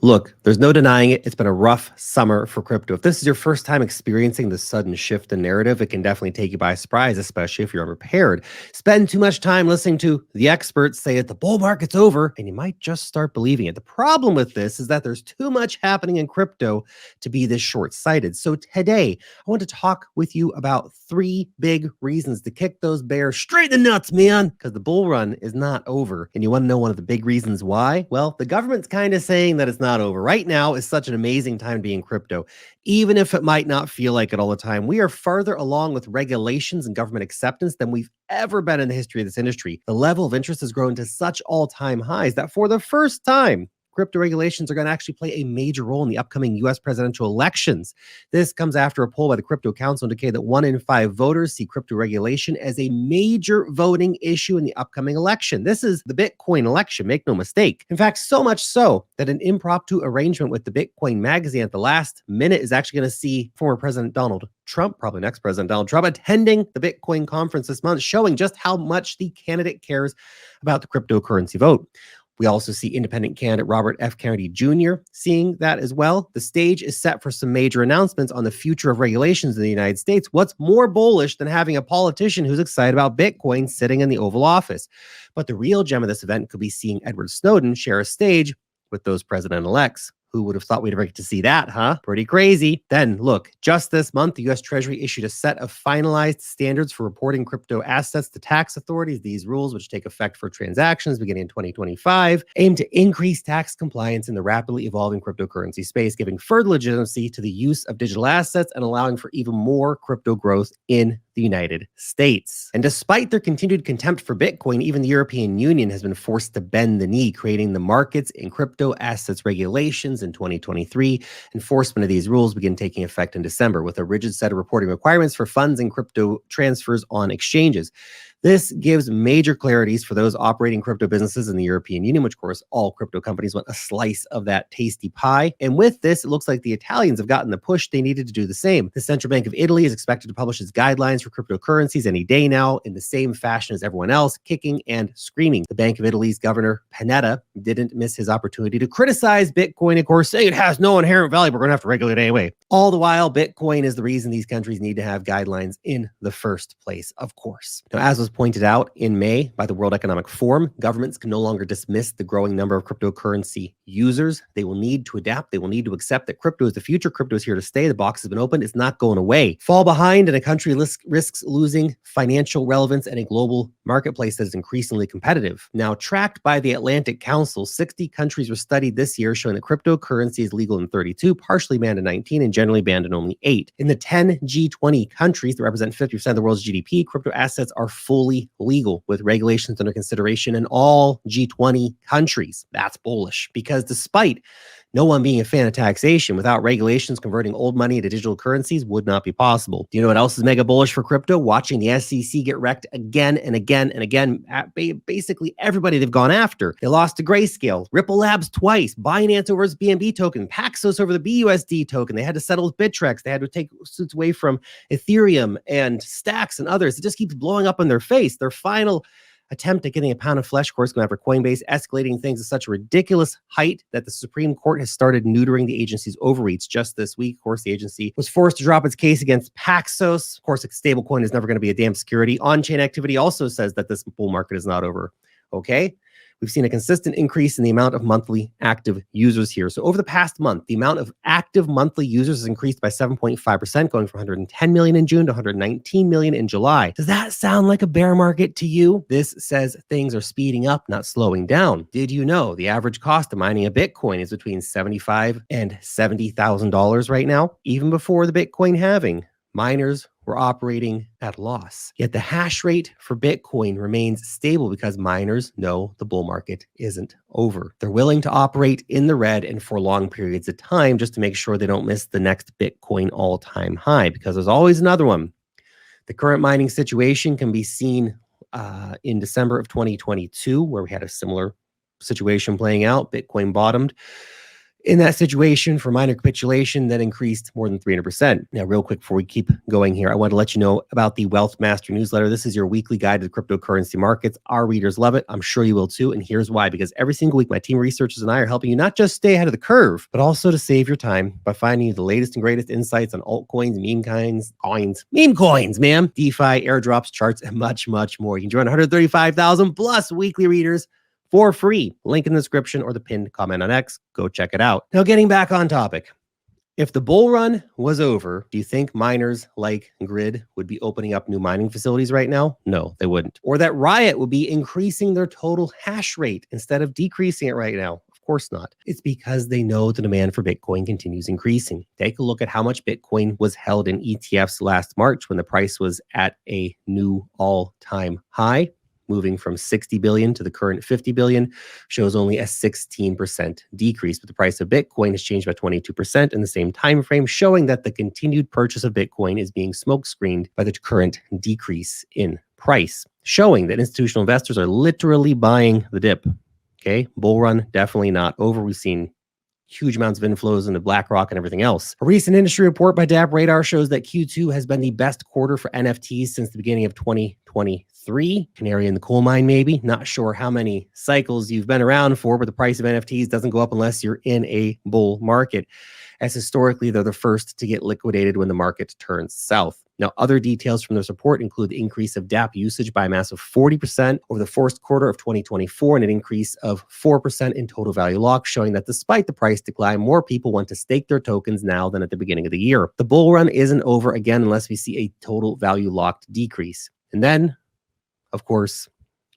Look, there's no denying it. It's been a rough summer for crypto. If this is your first time experiencing this sudden shift in narrative, it can definitely take you by surprise, especially if you're unprepared. Spend too much time listening to the experts say that the bull market's over, and you might just start believing it. The problem with this is that there's too much happening in crypto to be this short-sighted. So today, I want to talk with you about 3 big reasons to kick those bears straight in the nuts, man, because the bull run is not over. And you want to know one of the big reasons why? Well, the government's kind of saying that it's not over. Right now is such an amazing time to be in crypto. Even if it might not feel like it all the time, we are further along with regulations and government acceptance than we've ever been in the history of this industry. The level of interest has grown to such all-time highs that for the first time, crypto regulations are going to actually play a major role in the upcoming US presidential elections. This comes after a poll by the Crypto Council indicated that 1 in 5 voters see crypto regulation as a major voting issue in the upcoming election. This is the Bitcoin election, make no mistake. In fact, so much so that an impromptu arrangement with the Bitcoin magazine at the last minute is actually going to see former President Donald Trump, probably next President Donald Trump, attending the Bitcoin conference this month, showing just how much the candidate cares about the cryptocurrency vote. We also see independent candidate Robert F. Kennedy Jr. seeing that as well. The stage is set for some major announcements on the future of regulations in the United States. What's more bullish than having a politician who's excited about Bitcoin sitting in the Oval Office? But the real gem of this event could be seeing Edward Snowden share a stage with those president-elects. Who would have thought we'd ever get to see that, huh? Pretty crazy. Then, look, just this month, the U.S. Treasury issued a set of finalized standards for reporting crypto assets to tax authorities. These rules, which take effect for transactions beginning in 2025, aim to increase tax compliance in the rapidly evolving cryptocurrency space, giving further legitimacy to the use of digital assets and allowing for even more crypto growth in the United States. And despite their continued contempt for Bitcoin, even the European Union has been forced to bend the knee, creating the markets in crypto assets regulations in 2023. Enforcement of these rules began taking effect in December with a rigid set of reporting requirements for funds and crypto transfers on exchanges. This gives major clarities for those operating crypto businesses in the European Union, which, of course, all crypto companies want a slice of that tasty pie. And with this, it looks like the Italians have gotten the push they needed to do the same. The Central Bank of Italy is expected to publish its guidelines for cryptocurrencies any day now in the same fashion as everyone else, kicking and screaming. The Bank of Italy's governor, Panetta, didn't miss his opportunity to criticize Bitcoin, of course, saying it has no inherent value. We're going to have to regulate it anyway. All the while, Bitcoin is the reason these countries need to have guidelines in the first place, of course. Now, as was pointed out in May by the World Economic Forum, governments can no longer dismiss the growing number of cryptocurrency users. They will need to adapt. They will need to accept that crypto is the future. Crypto is here to stay. The box has been opened. It's not going away. Fall behind and a country risks losing financial relevance and a global marketplace that is increasingly competitive. Now, tracked by the Atlantic Council, 60 countries were studied this year, showing that cryptocurrency is legal in 32, partially banned in 19, and generally banned in only 8. In the 10 G20 countries that represent 50% of the world's GDP, crypto assets are fully legal with regulations under consideration in all G20 countries. That's bullish because despite no one being a fan of taxation, without regulations, converting old money into digital currencies would not be possible. Do you know what else is mega bullish for crypto? Watching the SEC get wrecked again and again and again. Basically, everybody they've gone after. They lost to Grayscale, Ripple Labs twice, Binance over its BNB token, Paxos over the BUSD token. They had to settle with Bittrex. They had to take suits away from Ethereum and Stacks and others. It just keeps blowing up in their face. Their final attempt at getting a pound of flesh, of course, going after Coinbase, escalating things to such a ridiculous height that the Supreme Court has started neutering the agency's overreach just this week. Of course, the agency was forced to drop its case against Paxos. Of course, a stablecoin is never going to be a damn security. On-chain activity also says that this bull market is not over. Okay? We've seen a consistent increase in the amount of monthly active users here. So over the past month, the amount of active monthly users has increased by 7.5%, going from 110 million in June to 119 million in July. Does that sound like a bear market to you? This says things are speeding up, not slowing down. Did you know the average cost of mining a Bitcoin is between $75,000 and $70,000 right now? Even before the Bitcoin halving, miners were operating at a loss. Yet the hash rate for Bitcoin remains stable because miners know the bull market isn't over. They're willing to operate in the red and for long periods of time just to make sure they don't miss the next Bitcoin all-time high, because there's always another one. The current mining situation can be seen in December of 2022, where we had a similar situation playing out. Bitcoin bottomed. In that situation, for minor capitulation, that increased more than 300%. Now, real quick before we keep going here, I want to let you know about the Wealth Master newsletter. This is your weekly guide to the cryptocurrency markets. Our readers love it. I'm sure you will too. And here's why: because every single week, my team of researchers and I are helping you not just stay ahead of the curve, but also to save your time by finding you the latest and greatest insights on altcoins, meme coins, man, DeFi, airdrops, charts, and much, much more. You can join 135,000 plus weekly readers for free. Link in the description or the pinned comment on X. Go check it out. Now, getting back on topic. If the bull run was over, do you think miners like Grid would be opening up new mining facilities right now? No, they wouldn't. Or that Riot would be increasing their total hash rate instead of decreasing it right now? Of course not. It's because they know the demand for Bitcoin continues increasing. Take a look at how much Bitcoin was held in ETFs last March when the price was at a new all-time high. Moving from 60 billion to the current 50 billion shows only a 16% decrease, but the price of Bitcoin has changed by 22% in the same time frame, showing that the continued purchase of Bitcoin is being smokescreened by the current decrease in price, showing that institutional investors are literally buying the dip. Okay, bull run definitely not over. We've seen huge amounts of inflows into BlackRock and everything else. A recent industry report by Dap Radar shows that Q2 has been the best quarter for NFTs since the beginning of 2023. Canary in the coal mine, maybe. Not sure how many cycles you've been around for, but the price of NFTs doesn't go up unless you're in a bull market, as historically they're the first to get liquidated when the market turns south. Now, other details from this report include the increase of DApp usage by a massive 40% over the first quarter of 2024 and an increase of 4% in total value locked, showing that despite the price decline, more people want to stake their tokens now than at the beginning of the year. The bull run isn't over again unless we see a total value locked decrease. And then, of course,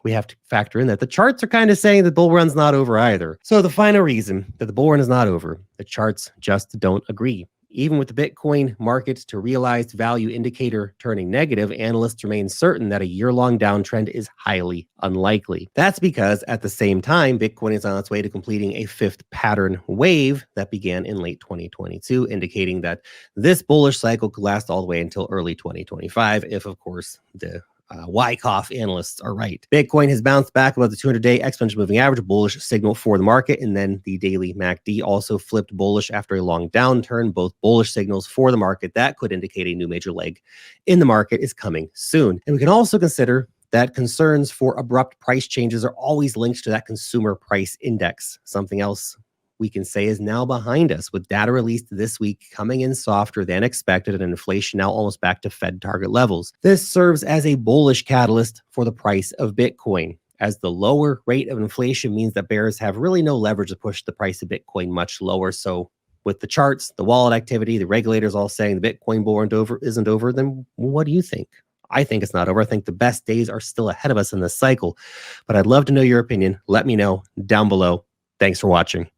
we have to factor in that the charts are kind of saying the bull run's not over either. So the final reason that the bull run is not over, the charts just don't agree. Even with the Bitcoin market to realized value indicator turning negative, analysts remain certain that a year-long downtrend is highly unlikely. That's because at the same time, Bitcoin is on its way to completing a fifth pattern wave that began in late 2022, indicating that this bullish cycle could last all the way until early 2025, if, of course, the Wyckoff analysts are right. Bitcoin has bounced back above the 200-day exponential moving average, bullish signal for the market, and then the daily MACD also flipped bullish after a long downturn, both bullish signals for the market that could indicate a new major leg in the market is coming soon. And we can also consider that concerns for abrupt price changes are always linked to that consumer price index. Something else we can say is now behind us, with data released this week coming in softer than expected and inflation now almost back to Fed target levels. This serves as a bullish catalyst for the price of Bitcoin, as the lower rate of inflation means that bears have really no leverage to push the price of Bitcoin much lower. So with the charts, the wallet activity, the regulators all saying the Bitcoin bull run isn't over, then what do you think? I think it's not over. I think the best days are still ahead of us in this cycle, but I'd love to know your opinion. Let me know down below. Thanks for watching.